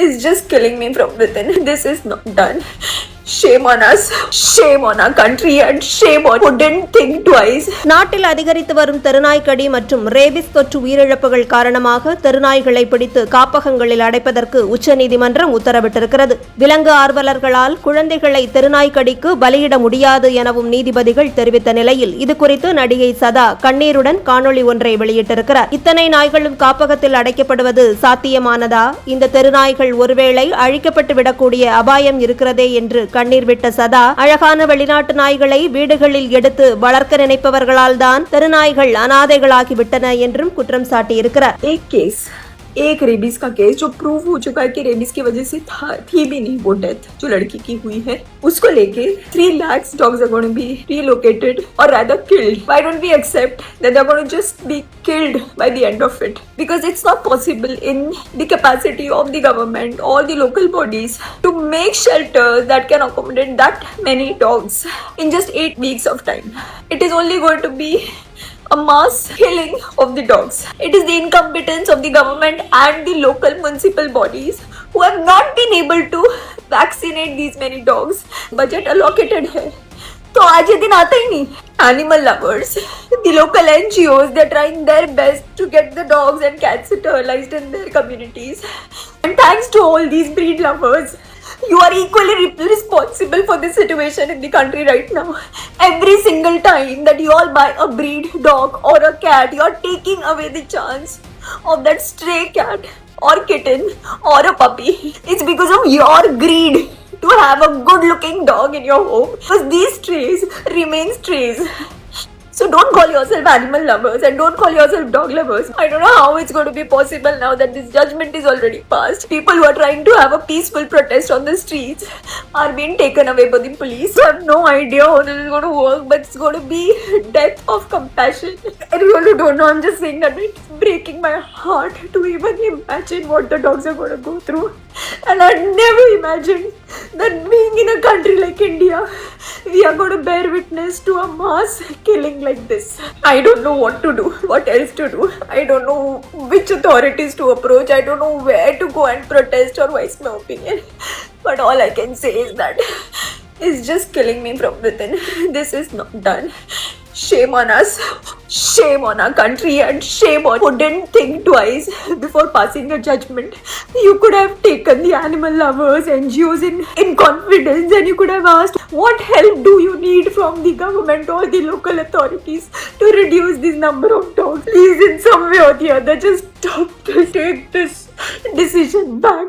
is just killing me from within. This is not done. Shame on us, shame on our country and shame on who didn't think twice. நாட்டில் அதிகரித்து வரும் தெருநாய்க்கடி மற்றும் rabies தொற்று உயிரிழப்புகள் காரணமாக தெருநாய்களை பிடித்து காப்பகங்களில் அடைப்பதற்கு உச்சநீதிமன்றம் உத்தரவிட்டிருக்கிறது. விலங்கு ஆர்வலர்களால் குழந்தைகளை தெருநாய்க்கடிக்கு பலியிட முடியாது எனவும் நீதிபதிகள் தெரிவித்த நிலையில் இதுகுறித்து நடிகை சதா கண்ணீருடன் காணொளி ஒன்றை வெளியிட்டிருக்கிறார். இத்தனை நாய்களும் காப்பகத்தில் அடைக்கப்படுவது சாத்தியமானதா? இந்த தெருநாய்கள் ஒருவேளை அழிக்கப்பட்டு விடக்கூடிய அபாயம் இருக்கிறதே என்று கண்ணீர் விட்ட சதா, அழகான வெளிநாட்டு நாய்களை வீடுகளில் எடுத்து வளர்க்க நினைப்பவர்களால் தான் தெருநாய்கள் அனாதைகளாகிவிட்டன என்றும் குற்றம் சாட்டியிருக்கிறார். एक रेबीज का केस जो प्रूव हो चुका है कि रेबीज की वजह से थी भी नहीं वो डेथ जो लड़की की हुई है, उसको लेके 3 lakhs dogs are going to be relocated or rather killed. Why don't we accept that they're going to just be killed by the end of it? Because it's not possible in the capacity of the government or the local bodies to make shelters that can accommodate that many dogs in just 8 weeks of time. It is only going to be a mass killing of the dogs. It is the incompetence of the government and the local municipal bodies who have not been able to vaccinate these many dogs. Budget allocated है तो आज ये दिन आता ही नहीं. Animal lovers, the local NGOs, they're trying their best to get the dogs and cats sterilized in their communities. And thanks to all these breed lovers, you are equally responsible for the situation in the country right now. Every single time that you all buy a breed dog or a cat, you are taking away the chance of that stray cat or kitten or a puppy. It's because of your greed to have a good looking dog in your home. Because these strays remain strays. So don't call yourself animal lovers and don't call yourself dog lovers. I don't know how it's going to be possible now that this judgment is already passed. People who are trying to have a peaceful protest on the streets are being taken away by the police. I have no idea how this is going to work, but it's going to be death of compassion. I really don't know. I'm just saying that it's breaking my heart to even imagine what the dogs are going to go through. And I never imagined that being in a country like India, we are going to bear witness to a mass killing like this. I don't know what to do, what else to do. I don't know which authorities to approach. I don't know where to go and protest or voice my opinion. But all I can say is that it's just killing me from within. This is not done. Shame on us, shame on our country and shame on who didn't think twice before passing a judgment. You could have taken the animal lovers, NGOs in confidence and you could have asked, what help do you need from the government or the local authorities to reduce this number of dogs? Please, in some way or the other, just stop this, take this decision back.